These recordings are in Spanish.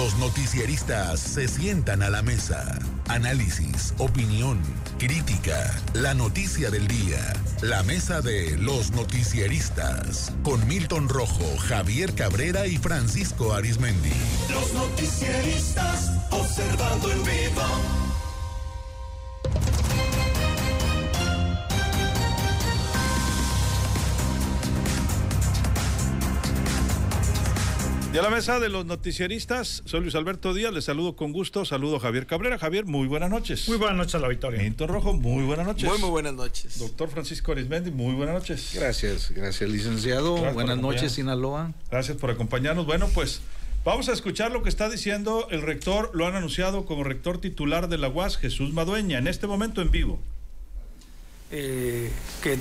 Los noticieristas se sientan a la mesa. Análisis, opinión, crítica, la noticia del día. La mesa de los noticieristas. Con Milton Rojo, Javier Cabrera y Francisco Arizmendi. Los noticieristas observando en vivo. Y a la mesa de los noticieristas, soy Luis Alberto Díaz, les saludo con gusto, saludo a Javier Cabrera. Javier, muy buenas noches. Muy buenas noches a la Victoria. Milton Rojo, muy buenas noches. Muy buenas noches. Doctor Francisco Arizmendi, muy buenas noches. Gracias, licenciado. Gracias buenas noches, Sinaloa. Gracias por acompañarnos. Bueno, pues vamos a escuchar lo que está diciendo el rector, lo han anunciado como rector titular de la UAS, Jesús Madueña, en este momento en vivo. Que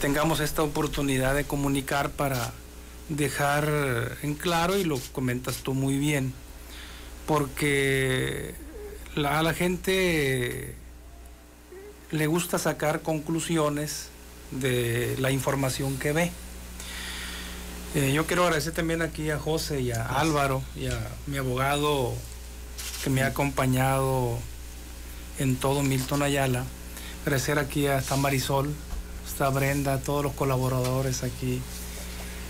tengamos esta oportunidad de comunicar para dejar en claro, y lo comentas tú muy bien, porque a la gente le gusta sacar conclusiones de la información que ve. Yo quiero agradecer también aquí a José y a Álvaro y a mi abogado que me ha acompañado en todo, Milton Ayala. Agradecer aquí a esta Marisol, está Brenda, a todos los colaboradores aquí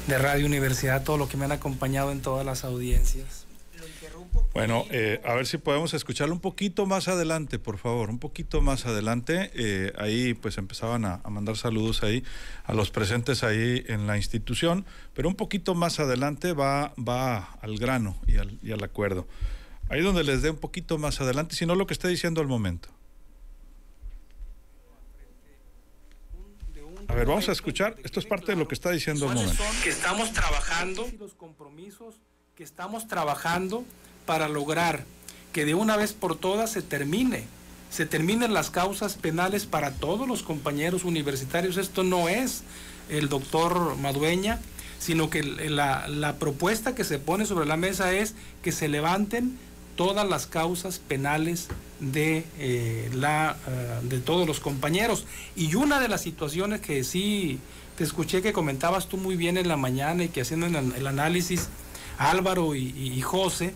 de Radio Universidad, todos los que me han acompañado en todas las audiencias. Bueno, a ver si podemos escucharlo un poquito más adelante, por favor, un poquito más adelante. Ahí pues empezaban a mandar saludos ahí a los presentes ahí en la institución, pero un poquito más adelante va al grano y al acuerdo. Ahí donde les dé un poquito más adelante, sino lo que está diciendo al momento. A ver, vamos a escuchar. Esto es parte de lo que está diciendo el momento. Que estamos trabajando, los compromisos que estamos trabajando para lograr que de una vez por todas se terminen las causas penales para todos los compañeros universitarios. Esto no es el doctor Madueña, sino que la propuesta que se pone sobre la mesa es que se levanten todas las causas penales de todos los compañeros. Y una de las situaciones que sí te escuché que comentabas tú muy bien en la mañana y que haciendo el análisis Álvaro y José,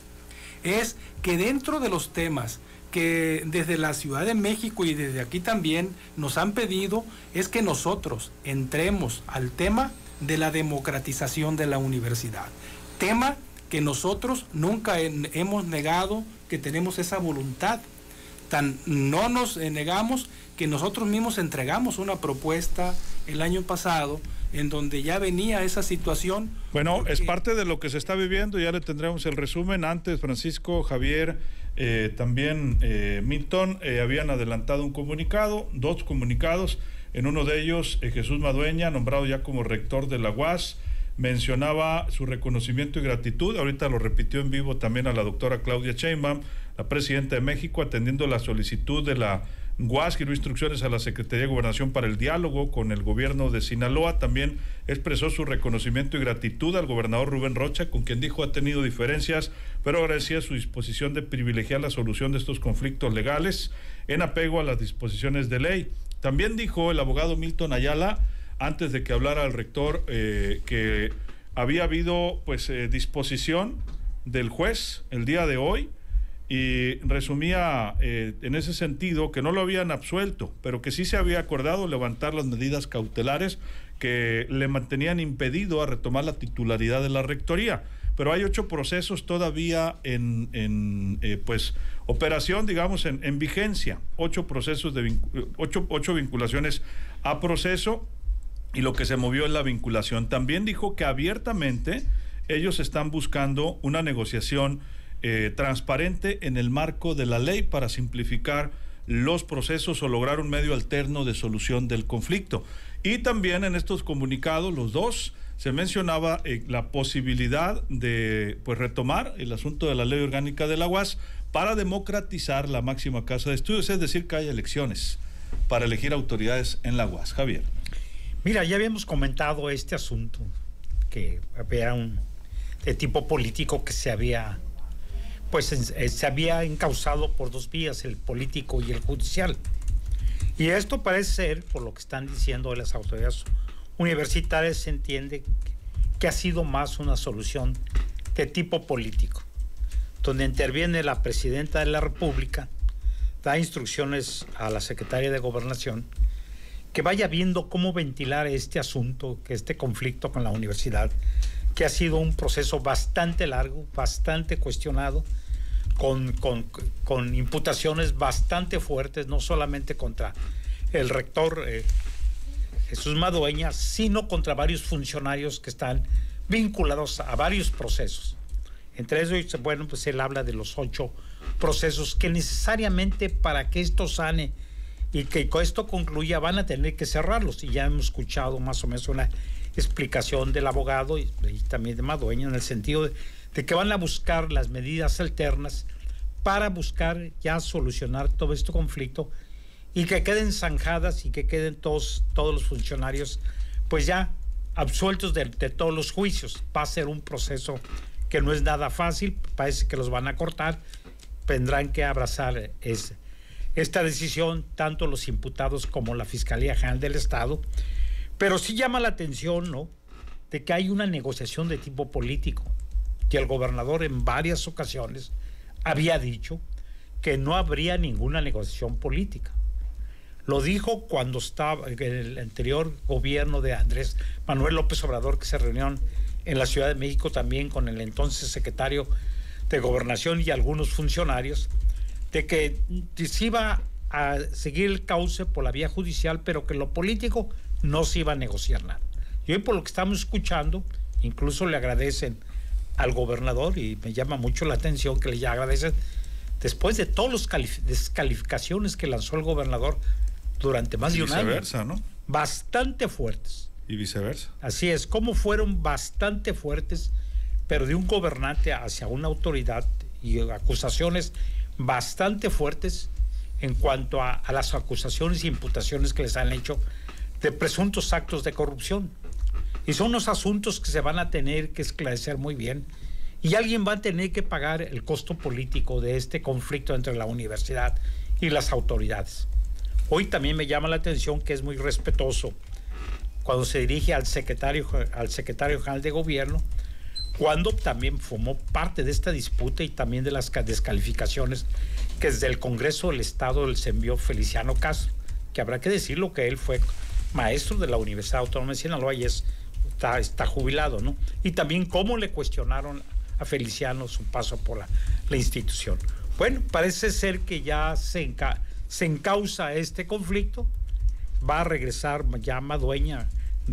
es que dentro de los temas que desde la Ciudad de México y desde aquí también nos han pedido, es que nosotros entremos al tema de la democratización de la universidad. Tema que nosotros nunca hemos negado, que tenemos esa voluntad. No nos negamos que nosotros mismos entregamos una propuesta el año pasado en donde ya venía esa situación. Bueno, porque es parte de lo que se está viviendo, ya le tendremos el resumen. Antes, Francisco, Javier, también Milton, habían adelantado un comunicado, 2 comunicados. En uno de ellos, Jesús Madueña, nombrado ya como rector de la UAS, mencionaba su reconocimiento y gratitud. Ahorita lo repitió en vivo también a la doctora Claudia Sheinbaum, la presidenta de México, atendiendo la solicitud de la UAS, giró instrucciones a la Secretaría de Gobernación para el diálogo con el gobierno de Sinaloa. También expresó su reconocimiento y gratitud al gobernador Rubén Rocha, con quien dijo ha tenido diferencias, pero agradecía su disposición de privilegiar la solución de estos conflictos legales en apego a las disposiciones de ley. También dijo el abogado Milton Ayala, antes de que hablara el rector, que había habido pues disposición del juez el día de hoy, y resumía en ese sentido que no lo habían absuelto, pero que sí se había acordado levantar las medidas cautelares que le mantenían impedido a retomar la titularidad de la rectoría. Pero hay 8 procesos todavía en operación, digamos, en vigencia, 8 procesos ocho vinculaciones a proceso, y lo que se movió es la vinculación. También dijo que abiertamente ellos están buscando una negociación transparente en el marco de la ley para simplificar los procesos o lograr un medio alterno de solución del conflicto. Y también en estos comunicados, los dos, se mencionaba la posibilidad de retomar el asunto de la ley orgánica de la UAS para democratizar la máxima casa de estudios, es decir, que haya elecciones para elegir autoridades en la UAS. Javier. Mira, ya habíamos comentado este asunto, que había de tipo político que se había encauzado por 2 vías, el político y el judicial. Y esto parece ser, por lo que están diciendo las autoridades universitarias, se entiende que ha sido más una solución de tipo político. donde interviene la presidenta de la República, da instrucciones a la secretaria de Gobernación que vaya viendo cómo ventilar este asunto, que este conflicto con la universidad, que ha sido un proceso bastante largo, bastante cuestionado, con imputaciones bastante fuertes, no solamente contra el rector Jesús Madueña, sino contra varios funcionarios que están vinculados a varios procesos. Entre ellos, bueno, pues él habla de los 8 procesos que necesariamente para que esto sane y que esto concluya van a tener que cerrarlos. Y ya hemos escuchado más o menos una explicación del abogado y también de Madueña en el sentido de que van a buscar las medidas alternas para buscar ya solucionar todo este conflicto y que queden zanjadas y que queden todos los funcionarios pues ya absueltos de todos los juicios. Va a ser un proceso que no es nada fácil, parece que los van a cortar, tendrán que abrazar esta decisión tanto los imputados como la Fiscalía General del Estado, pero sí llama la atención, ¿no?, de que hay una negociación de tipo político, que el gobernador en varias ocasiones había dicho que no habría ninguna negociación política. Lo dijo cuando estaba en el anterior gobierno de Andrés Manuel López Obrador, que se reunió en la Ciudad de México también con el entonces secretario de Gobernación y algunos funcionarios, de que se iba a seguir el cauce por la vía judicial, pero que lo político no se iba a negociar nada. Y hoy, por lo que estamos escuchando, incluso le agradecen al gobernador, y me llama mucho la atención que le agradecen, después de todas las descalificaciones que lanzó el gobernador durante más de un año. Viceversa, ¿no? Bastante fuertes. Y viceversa. Así es, como fueron bastante fuertes, pero de un gobernante hacia una autoridad, y acusaciones bastante fuertes en cuanto a las acusaciones e imputaciones que les han hecho de presuntos actos de corrupción. Y son unos asuntos que se van a tener que esclarecer muy bien, y alguien va a tener que pagar el costo político de este conflicto entre la universidad y las autoridades. Hoy también me llama la atención que es muy respetuoso cuando se dirige al secretario general de gobierno, cuando también formó parte de esta disputa y también de las descalificaciones que desde el Congreso del Estado les envió Feliciano Castro, que habrá que decirlo que él fue maestro de la Universidad Autónoma de Sinaloa y está jubilado, ¿no? Y también cómo le cuestionaron a Feliciano su paso por la institución. Bueno, parece ser que ya se encausa este conflicto, va a regresar ya Madueña,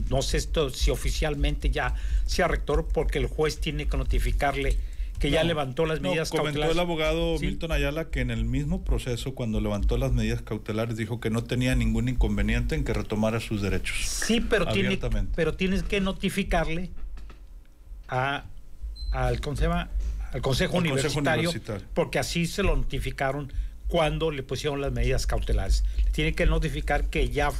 no sé si oficialmente ya sea rector, porque el juez tiene que notificarle que ya levantó las medidas cautelares. Comentó el abogado ¿Sí? Milton Ayala que en el mismo proceso, cuando levantó las medidas cautelares, dijo que no tenía ningún inconveniente en que retomara sus derechos. Sí, pero tienes que notificarle al Consejo Universitario, porque así se lo notificaron cuando le pusieron las medidas cautelares. Tiene que notificar que ya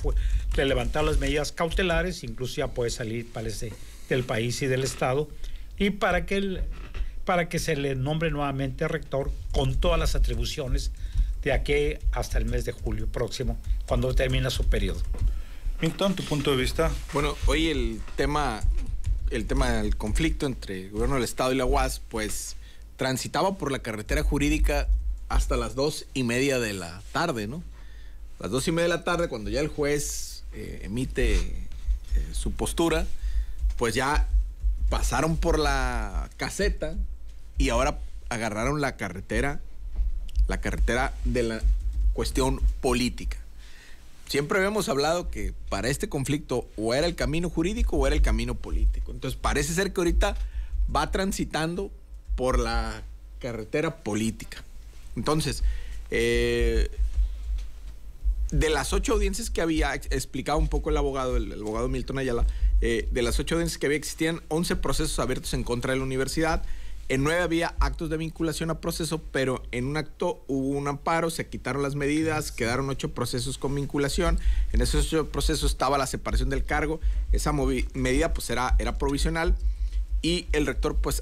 le levantaron las medidas cautelares, incluso ya puede salir, parece, del país y del estado, y para que se le nombre nuevamente rector con todas las atribuciones de aquí hasta el mes de julio próximo, cuando termina su periodo. Milton, ¿tu punto de vista? Bueno, hoy el tema del conflicto entre el gobierno del estado y la UAS, pues transitaba por la carretera jurídica hasta las 2:30 de la tarde, ¿no? Las 2:30 de la tarde, cuando ya el juez emite su postura, pues ya pasaron por la caseta y ahora agarraron la carretera de la cuestión política. Siempre habíamos hablado que para este conflicto o era el camino jurídico o era el camino político. Entonces parece ser que ahorita va transitando por la carretera política. Entonces, de las 8 audiencias que había, explicaba un poco el abogado Milton Ayala, de las 8 audiencias que había, existían 11 procesos abiertos en contra de la universidad. En 9 había actos de vinculación a proceso, pero en un acto hubo un amparo, se quitaron las medidas, quedaron 8 procesos con vinculación. En esos 8 procesos estaba la separación del cargo. Esa medida pues era provisional. Y el rector pues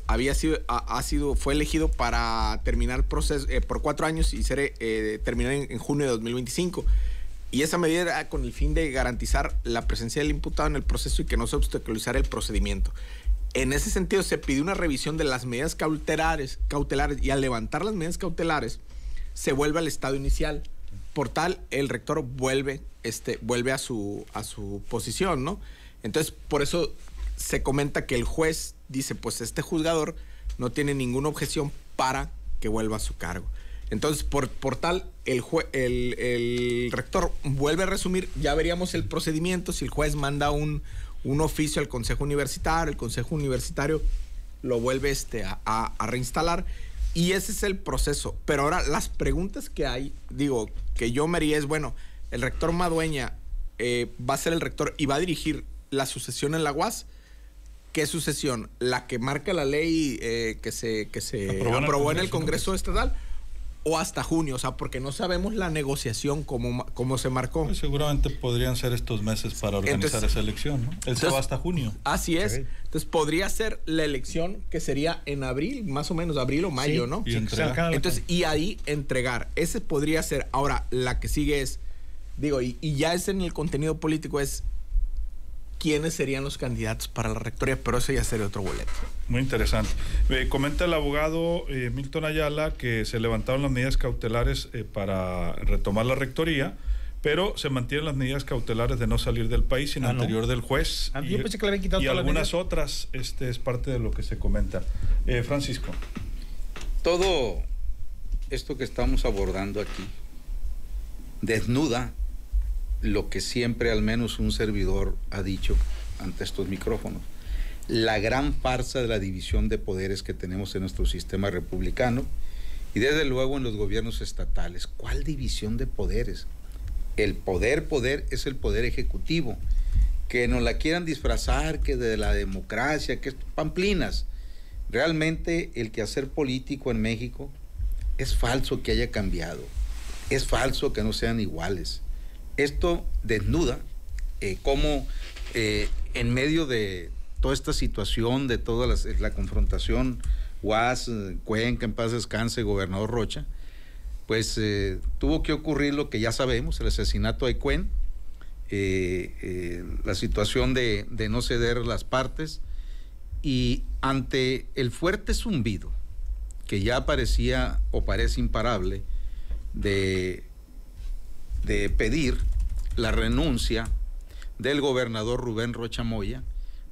fue elegido para terminar el proceso por 4 años y terminar en junio de 2025. Y esa medida era con el fin de garantizar la presencia del imputado en el proceso y que no se obstaculizara el procedimiento. En ese sentido, se pidió una revisión de las medidas cautelares y al levantar las medidas cautelares, se vuelve al estado inicial. Por tal, el rector vuelve a su posición, ¿no? Entonces, por eso se comenta que el juez dice, pues este juzgador no tiene ninguna objeción para que vuelva a su cargo. Entonces, por tal, el rector vuelve a resumir, ya veríamos el procedimiento, si el juez manda un oficio al Consejo Universitario, el Consejo Universitario lo vuelve a reinstalar, y ese es el proceso. Pero ahora, las preguntas que hay, que yo me haría es, bueno, el rector Madueña va a ser el rector y va a dirigir la sucesión en la UAS. ¿Qué sucesión? ¿La que marca la ley que se aprobó en el Congreso Estatal? ¿O hasta junio? O sea, porque no sabemos la negociación cómo se marcó. Pues seguramente podrían ser estos meses para organizar esa elección, ¿no? Él se va hasta junio. Así es. Okay. Entonces podría ser la elección que sería en abril, más o menos abril o mayo, sí, ¿no? Y entonces, y ahí entregar. Ese podría ser. Ahora, la que sigue es, y ya es en el contenido político, es quiénes serían los candidatos para la rectoría, pero eso ya sería otro boleto. Muy interesante. Comenta el abogado Milton Ayala que se levantaron las medidas cautelares para retomar la rectoría, pero se mantienen las medidas cautelares de no salir del país sin anterior del juez. Yo pensé que le habían quitado y todas algunas otras, es parte de lo que se comenta. Francisco. Todo esto que estamos abordando aquí desnuda lo que siempre al menos un servidor ha dicho ante estos micrófonos: la gran farsa de la división de poderes que tenemos en nuestro sistema republicano y desde luego en los gobiernos estatales. ¿Cuál división de poderes? El poder es el poder ejecutivo. Que nos la quieran disfrazar, que de la democracia, que pamplinas. Realmente el quehacer político en México es falso que haya cambiado. Es falso que no sean iguales. Esto desnuda cómo en medio de toda esta situación, de toda la confrontación UAS, Cuen, que en paz descanse, gobernador Rocha, pues tuvo que ocurrir lo que ya sabemos, el asesinato de Cuen, la situación de no ceder las partes, y ante el fuerte zumbido que ya parecía o parece imparable de pedir la renuncia del gobernador Rubén Rocha Moya,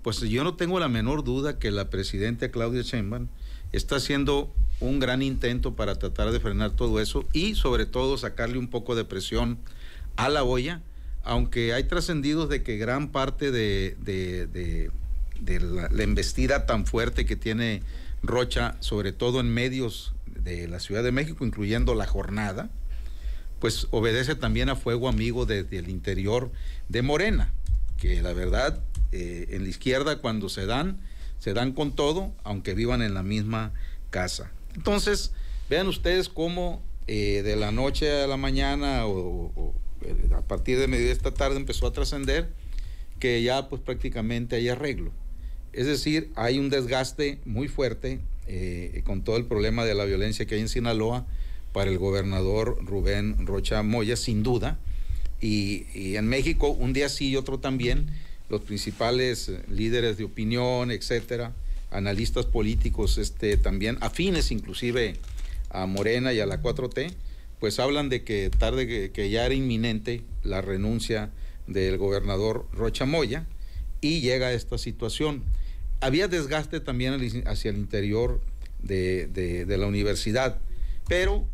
pues yo no tengo la menor duda que la presidenta Claudia Sheinbaum está haciendo un gran intento para tratar de frenar todo eso y sobre todo sacarle un poco de presión a la olla, aunque hay trascendidos de que gran parte de la embestida tan fuerte que tiene Rocha, sobre todo en medios de la Ciudad de México, incluyendo La Jornada, pues obedece también a fuego amigo desde el interior de Morena, que la verdad, en la izquierda cuando se dan con todo, aunque vivan en la misma casa. Entonces, vean ustedes cómo de la noche a la mañana o a partir de mediodía de esta tarde empezó a trascender que ya pues prácticamente hay arreglo. Es decir, hay un desgaste muy fuerte con todo el problema de la violencia que hay en Sinaloa para el gobernador Rubén Rocha Moya, sin duda, y en México un día sí y otro también, los principales líderes de opinión, etcétera, analistas políticos también afines inclusive a Morena y a la 4T, pues hablan de que que ya era inminente la renuncia del gobernador Rocha Moya y llega esta situación. Había desgaste también hacia el interior de la universidad, pero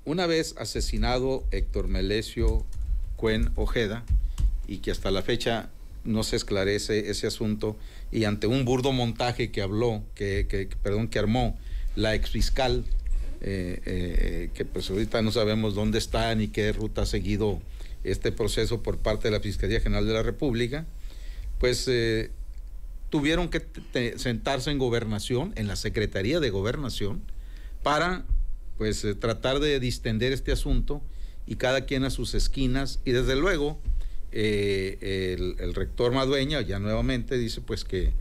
una vez asesinado Héctor Melesio Cuen Ojeda, y que hasta la fecha no se esclarece ese asunto, y ante un burdo montaje que armó la exfiscal, que pues ahorita no sabemos dónde está ni qué ruta ha seguido este proceso por parte de la Fiscalía General de la República, pues tuvieron que sentarse en Gobernación, en la Secretaría de Gobernación, para pues tratar de distender este asunto y cada quien a sus esquinas, y desde luego el rector Madueña ya nuevamente dice pues que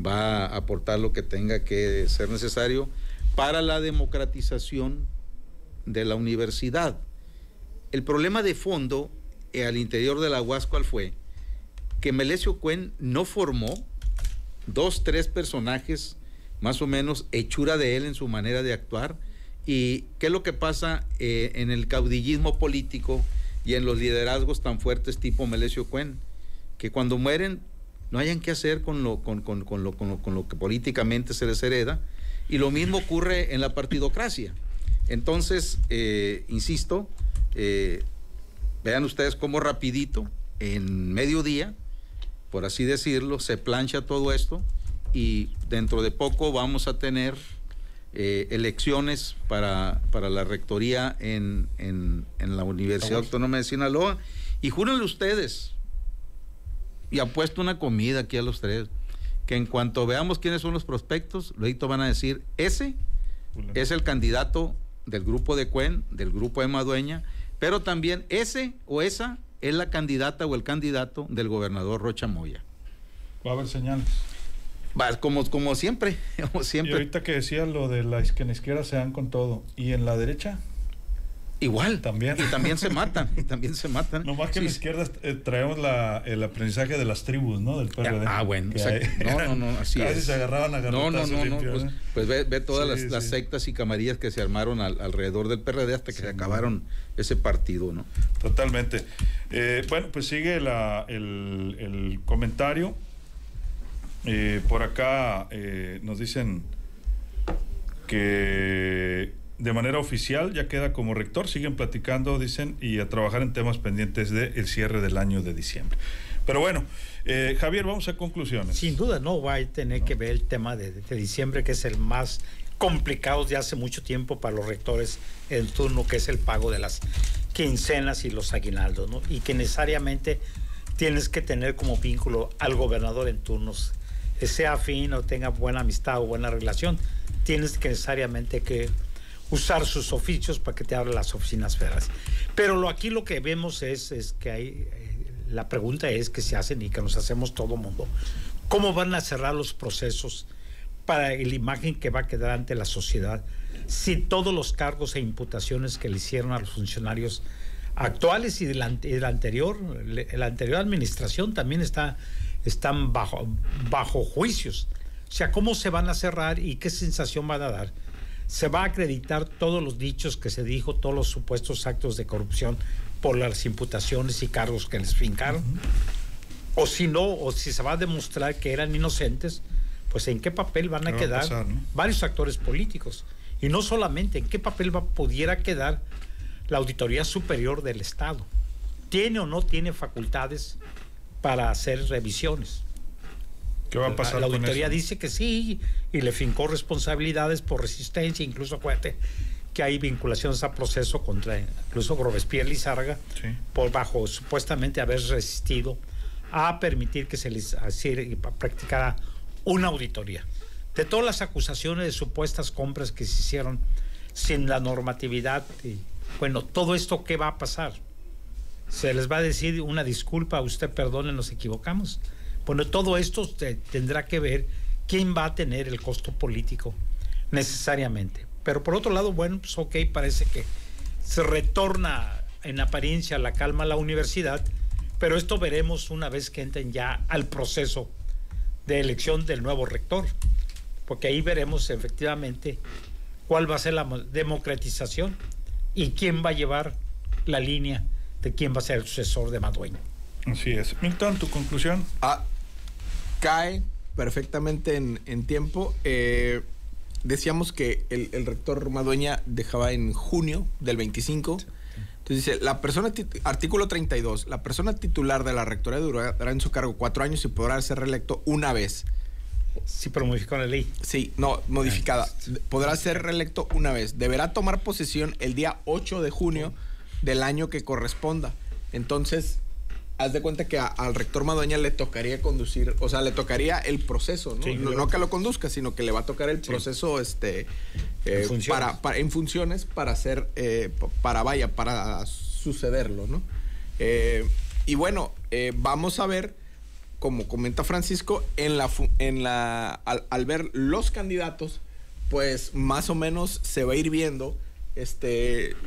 va a aportar lo que tenga que ser necesario para la democratización de la universidad. El problema de fondo al interior de la UAS, ¿cuál fue? Que Melesio Cuen no formó 2, 3 personajes, más o menos, hechura de él en su manera de actuar. ¿Y qué es lo que pasa en el caudillismo político y en los liderazgos tan fuertes tipo Melesio Cuen? Que cuando mueren no hayan qué hacer con lo que políticamente se les hereda, y lo mismo ocurre en la partidocracia. Entonces, insisto, vean ustedes cómo rapidito, en mediodía, por así decirlo, se plancha todo esto, y dentro de poco vamos a tener elecciones para la rectoría en la Universidad Autónoma de Sinaloa, y júrenle ustedes, y apuesto una comida aquí a los tres, que en cuanto veamos quiénes son los prospectos, luego van a decir, ese es el candidato del grupo de Cuen, del grupo de Madueña, pero también ese o esa es la candidata o el candidato del gobernador Rocha Moya. Va a haber señales. Como siempre, como siempre. Y ahorita que decía lo de que en la izquierda se dan con todo, ¿y en la derecha? Igual. También. Y también se matan, No más que en la izquierda traemos el aprendizaje de las tribus, ¿no? Del PRD. Bueno. No, así casi es. se agarraban a garrotazos. No. Pues ve todas las sectas y camarillas que se armaron alrededor del PRD hasta que se acabaron ese partido, ¿no? Totalmente. Bueno, pues sigue el comentario. Por acá nos dicen que de manera oficial ya queda como rector, siguen platicando, dicen, y a trabajar en temas pendientes del cierre del año de diciembre. Pero bueno, Javier, vamos a conclusiones. Sin duda no va a tener que ver el tema de diciembre, que es el más complicado de hace mucho tiempo para los rectores en turno, que es el pago de las quincenas y los aguinaldos, ¿no? Y que necesariamente tienes que tener como vínculo al gobernador en turnos, sea afín o tenga buena amistad o buena relación, tienes que necesariamente que usar sus oficios para que te abran las oficinas federales. Pero aquí lo que vemos es que hay, la pregunta es que se hacen y que nos hacemos todo mundo. ¿Cómo van a cerrar los procesos para la imagen que va a quedar ante la sociedad si todos los cargos e imputaciones que le hicieron a los funcionarios actuales y de la anterior administración también están bajo juicios? O sea, ¿cómo se van a cerrar y qué sensación van a dar? ¿Se va a acreditar todos los dichos que se dijo, todos los supuestos actos de corrupción por las imputaciones y cargos que les fincaron? O si no, o si se va a demostrar que eran inocentes, pues ¿en qué papel van a quedar varios actores políticos? Y no solamente, ¿en qué papel pudiera quedar la Auditoría Superior del Estado? ¿Tiene o no tiene facultades para hacer revisiones? ¿Qué va a pasar? La auditoría con eso? dice que sí y le fincó responsabilidades por resistencia, incluso acuérdate que hay vinculaciones a proceso contra incluso Robespierre Lizárraga, sí, por bajo supuestamente haber resistido a permitir que se les practicara una auditoría. De todas las acusaciones de supuestas compras que se hicieron sin la normatividad, bueno, todo esto, ¿qué va a pasar? ¿Se les va a decir una disculpa, usted perdone, nos equivocamos? Bueno, todo esto tendrá que ver quién va a tener el costo político necesariamente. Pero por otro lado, bueno, pues ok, parece que se retorna en apariencia la calma a la universidad, pero esto veremos una vez que entren ya al proceso de elección del nuevo rector, porque ahí veremos efectivamente cuál va a ser la democratización y quién va a llevar la línea de quién va a ser el sucesor de Madueña. Así es. Milton, ¿tu conclusión? Cae perfectamente en tiempo. Decíamos que el rector Madueña dejaba en junio del 25. Entonces dice, la persona, artículo 32, la persona titular de la rectoría durará en su cargo 4 años y podrá ser reelecto una vez. Sí, pero modificó la ley. Sí, no, modificada. Podrá ser reelecto una vez. Deberá tomar posesión el día 8 de junio del año que corresponda. Entonces, haz de cuenta que al rector Madueña le tocaría conducir, o sea, le tocaría el proceso, ¿no? Sí, no que lo conduzca, sino que le va a tocar el proceso en funciones para hacer, para sucederlo, ¿no? Y bueno, vamos a ver, como comenta Francisco, al ver los candidatos, pues más o menos se va a ir viendo.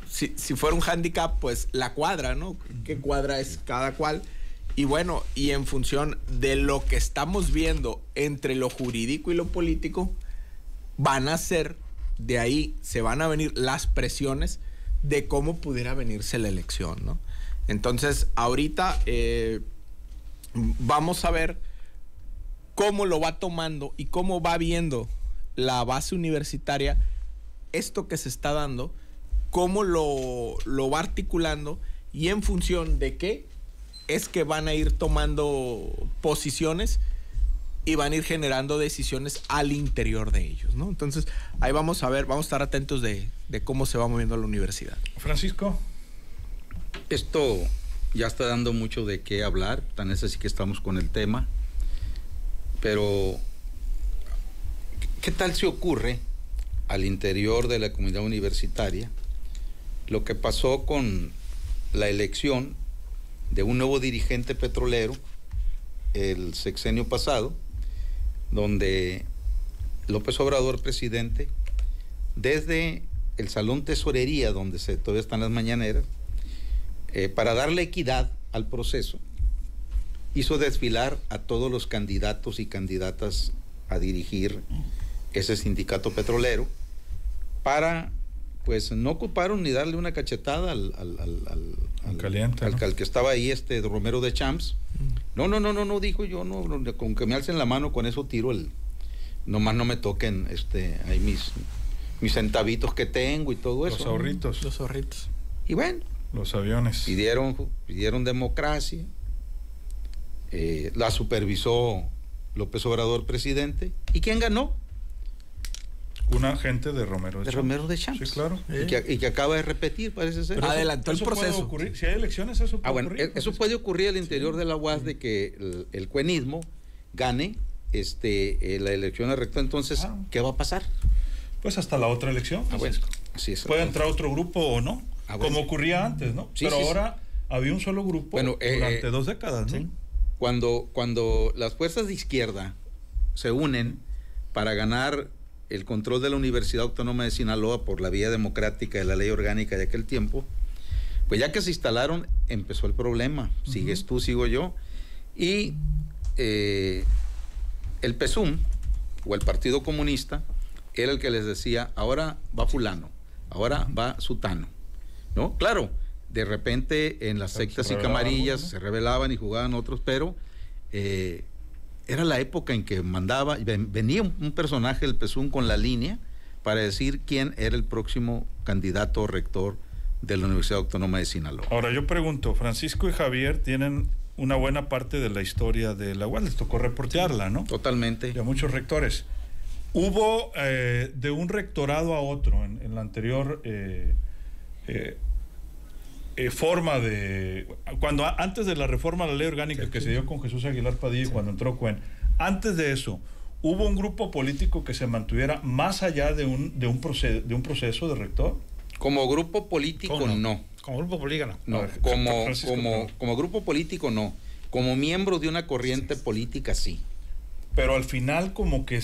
Si fuera un hándicap, pues la cuadra, ¿no? ¿Qué cuadra es cada cual? Y bueno, y en función de lo que estamos viendo entre lo jurídico y lo político, van a ser, de ahí se van a venir las presiones de cómo pudiera venirse la elección, ¿no? Entonces, ahorita vamos a ver cómo lo va tomando y cómo va viendo la base universitaria esto que se está dando, cómo lo va articulando y en función de qué es que van a ir tomando posiciones y van a ir generando decisiones al interior de ellos, ¿no? Entonces, ahí vamos a ver, vamos a estar atentos de cómo se va moviendo la universidad. Francisco. Esto ya está dando mucho de qué hablar, tan es así que estamos con el tema, pero ¿qué tal si ocurre al interior de la comunidad universitaria lo que pasó con la elección de un nuevo dirigente petrolero el sexenio pasado, donde López Obrador, presidente, desde el Salón Tesorería, donde todavía están las mañaneras, para darle equidad al proceso, hizo desfilar a todos los candidatos y candidatas a dirigir ese sindicato petrolero para, pues, no ocuparon ni darle una cachetada al caliente, ¿no? al que estaba ahí, Romero de Champs. No, dijo yo, no, con que me alcen la mano, con eso tiro nomás no me toquen ahí mis centavitos que tengo y todo eso. Los ahorritos. Y bueno, los aviones. Pidieron democracia, la supervisó López Obrador, presidente. ¿Y quién ganó? Un agente de Romero de Champs. Sí, claro. Y que acaba de repetir, parece ser. Pero adelantó el proceso. Si hay elecciones, eso puede ocurrir. Eso puede ocurrir al interior de la UAS, de que el cuenismo gane la elección recta. Entonces, ¿qué va a pasar? Pues hasta la otra elección. Bueno, así es. Puede entrar otro grupo o no, como ocurría antes, ¿no? Sí, pero sí, ahora había un solo grupo durante 2 décadas, ¿no? Sí. Cuando las fuerzas de izquierda se unen para ganar el control de la Universidad Autónoma de Sinaloa por la vía democrática de la ley orgánica de aquel tiempo, pues ya que se instalaron, empezó el problema. Sigues tú, sigo yo. Y el PSUM, o el Partido Comunista, era el que les decía, ahora va fulano, ahora va sutano, ¿no? Claro, de repente en las sectas y camarillas se rebelaban y jugaban otros, pero era la época en que venía un personaje del PSUM con la línea para decir quién era el próximo candidato rector de la Universidad Autónoma de Sinaloa. Ahora yo pregunto, Francisco y Javier tienen una buena parte de la historia de la UAS, les tocó reportearla, ¿no? Totalmente. De muchos rectores. Hubo de un rectorado a otro en la anterior forma de... antes de la reforma a la ley orgánica que se dio con Jesús Aguilar Padilla y cuando entró Cuen, antes de eso, ¿hubo un grupo político que se mantuviera más allá de un proceso de rector? Como grupo político, no. Como grupo político, no. Como grupo político, no. Como miembro de una corriente política, sí. Pero al final como que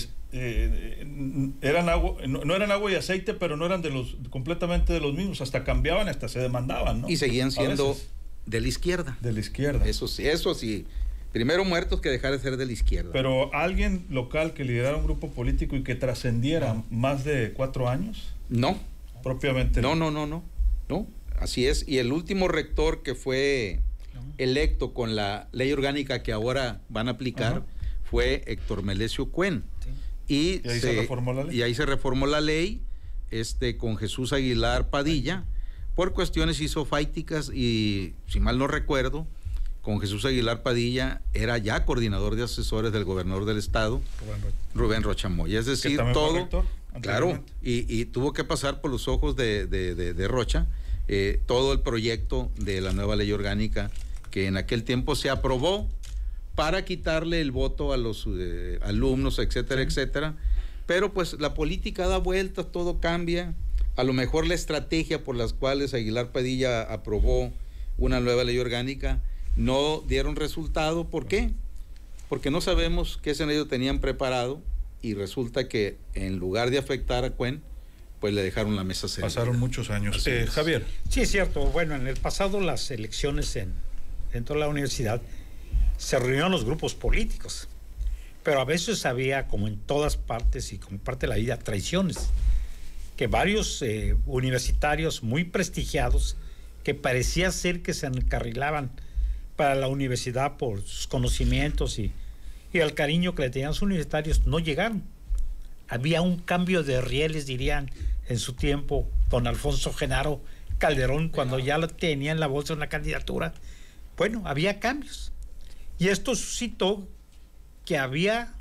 eran agua, no eran agua y aceite, pero no eran completamente de los mismos, hasta cambiaban, hasta se demandaban, ¿no? Y seguían siendo de la izquierda. De la izquierda. Eso sí. Primero muertos que dejar de ser de la izquierda. Pero alguien local que liderara un grupo político y que trascendiera más de 4 años. No. Propiamente. No. Así es. Y el último rector que fue electo con la ley orgánica que ahora van a aplicar fue Héctor Melesio Cuen. Sí. Y ahí se reformó la ley. Y ahí se reformó la ley con Jesús Aguilar Padilla por cuestiones isofáicticas y, si mal no recuerdo, con Jesús Aguilar Padilla era ya coordinador de asesores del gobernador del estado, Rubén Rocha Moya. Es decir, todo, claro, y tuvo que pasar por los ojos de Rocha todo el proyecto de la nueva ley orgánica que en aquel tiempo se aprobó para quitarle el voto a los alumnos, etcétera, etcétera. Pero pues la política da vueltas, todo cambia. A lo mejor la estrategia por las cuales Aguilar Padilla aprobó una nueva ley orgánica no dieron resultado. ¿Por qué? Porque no sabemos qué escenario tenían preparado y resulta que en lugar de afectar a Cuen, pues le dejaron la mesa servida. Pasaron muchos años. Javier. Sí, es cierto. Bueno, en el pasado las elecciones dentro de la universidad se reunían los grupos políticos, pero a veces había, como en todas partes y como parte de la vida, traiciones, que varios universitarios muy prestigiados, que parecía ser que se encarrilaban para la universidad por sus conocimientos y el cariño que le tenían los universitarios, no llegaron. Había un cambio de rieles, dirían en su tiempo don Alfonso Genaro Calderón, cuando ya lo tenía en la bolsa una candidatura. Bueno, había cambios. Y esto suscitó que había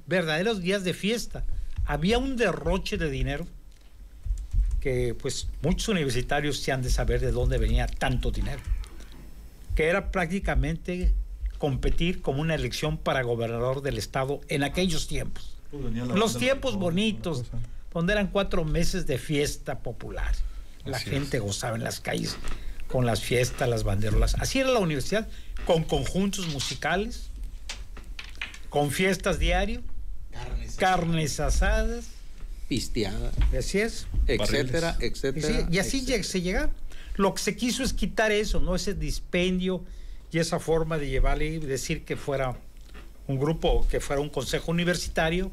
verdaderos días de fiesta. Había un derroche de dinero que pues muchos universitarios se han de saber de dónde venía tanto dinero, que era prácticamente competir como una elección para gobernador del estado en aquellos tiempos. Los tiempos bonitos, donde eran 4 meses de fiesta popular. La gente gozaba en las calles con las fiestas, las banderolas. Así era la universidad, con conjuntos musicales, con fiestas diario, carnes asadas, pisteada, así es, etcétera, etcétera. Y así se llega. Lo que se quiso es quitar eso, ¿no? Ese dispendio y esa forma de llevarle y decir que fuera un grupo, que fuera un consejo universitario.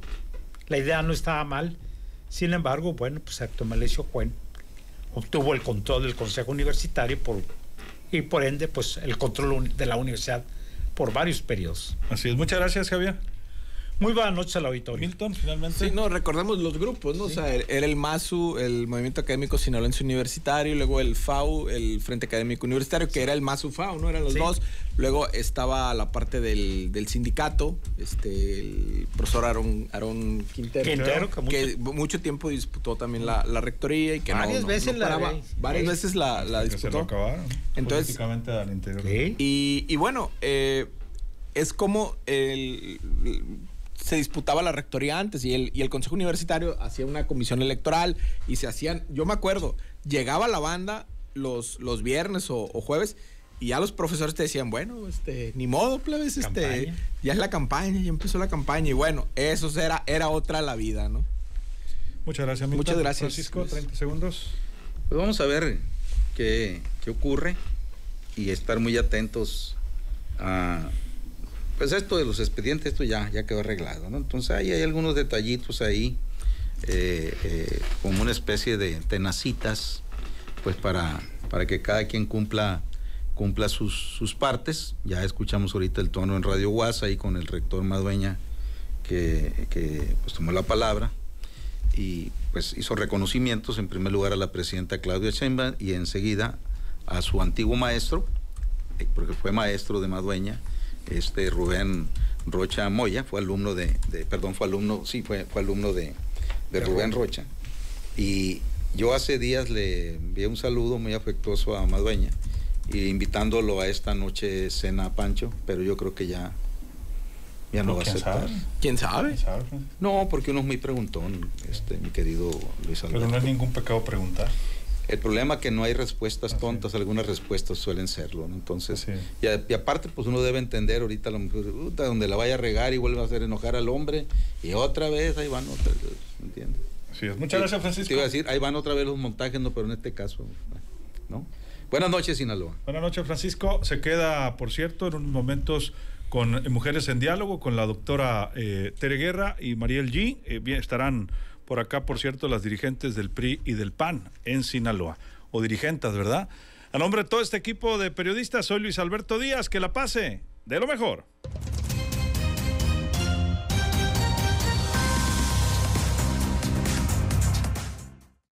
La idea no estaba mal. Sin embargo, bueno, pues Héctor Melesio Cuen obtuvo el control del consejo universitario y por ende, pues el control de la universidad por varios periodos. Así es. Muchas gracias, Javier. Muy buenas noches al auditorio. Milton, finalmente. Sí, no, recordamos los grupos, ¿no? Sí. O sea, era el MASU, el Movimiento Académico Sinaloense Universitario, luego el FAU, el Frente Académico Universitario, que era el MASU-FAU, ¿no? Eran los dos. Luego estaba la parte del sindicato, el profesor Aarón Quintero, que mucho tiempo disputó también la rectoría y que varias veces la disputó. Se lo acabaron. Entonces, políticamente al interior. Y bueno, es como se disputaba la rectoría antes y el Consejo Universitario hacía una comisión electoral y se hacían, yo me acuerdo, llegaba la banda los viernes o jueves y ya los profesores te decían, bueno, ni modo, plebes, ya es la campaña, ya empezó la campaña y bueno, eso era otra la vida, ¿no? Muchas gracias, Milton. Muchas gracias. Francisco, 30 segundos. Pues vamos a ver qué ocurre y estar muy atentos a... Pues esto de los expedientes, esto ya quedó arreglado, ¿no? Entonces hay algunos detallitos ahí, como una especie de tenacitas, pues para que cada quien cumpla sus partes. Ya escuchamos ahorita el tono en Radio UAS ahí con el rector Madueña, que pues tomó la palabra y pues hizo reconocimientos, en primer lugar a la presidenta Claudia Sheinbaum y enseguida a su antiguo maestro, porque fue maestro de Madueña, Rubén Rocha Moya, fue alumno de Rubén Rocha. Y yo hace días le envié un saludo muy afectuoso a Madueña, y invitándolo a esta noche cena a Pancho, pero yo creo que ya no va a aceptar. ¿Quién sabe? No, porque uno es muy preguntón, mi querido Luis Alberto. Pero no es ningún pecado preguntar. El problema es que no hay respuestas tontas, algunas respuestas suelen serlo, ¿no? Entonces, y aparte, pues uno debe entender ahorita a lo mejor, donde la vaya a regar y vuelva a hacer enojar al hombre, y otra vez ahí van otra vez, ¿entiendes? Sí, muchas gracias, Francisco. Te iba a decir, ahí van otra vez los montajes, no, pero en este caso, ¿no? Buenas noches, Sinaloa. Buenas noches, Francisco. Se queda, por cierto, en unos momentos con Mujeres en Diálogo, con la doctora Tere Guerra y Mariel G. Estarán por acá, por cierto, las dirigentes del PRI y del PAN en Sinaloa, o dirigentes, ¿verdad? A nombre de todo este equipo de periodistas, soy Luis Alberto Díaz, que la pase de lo mejor.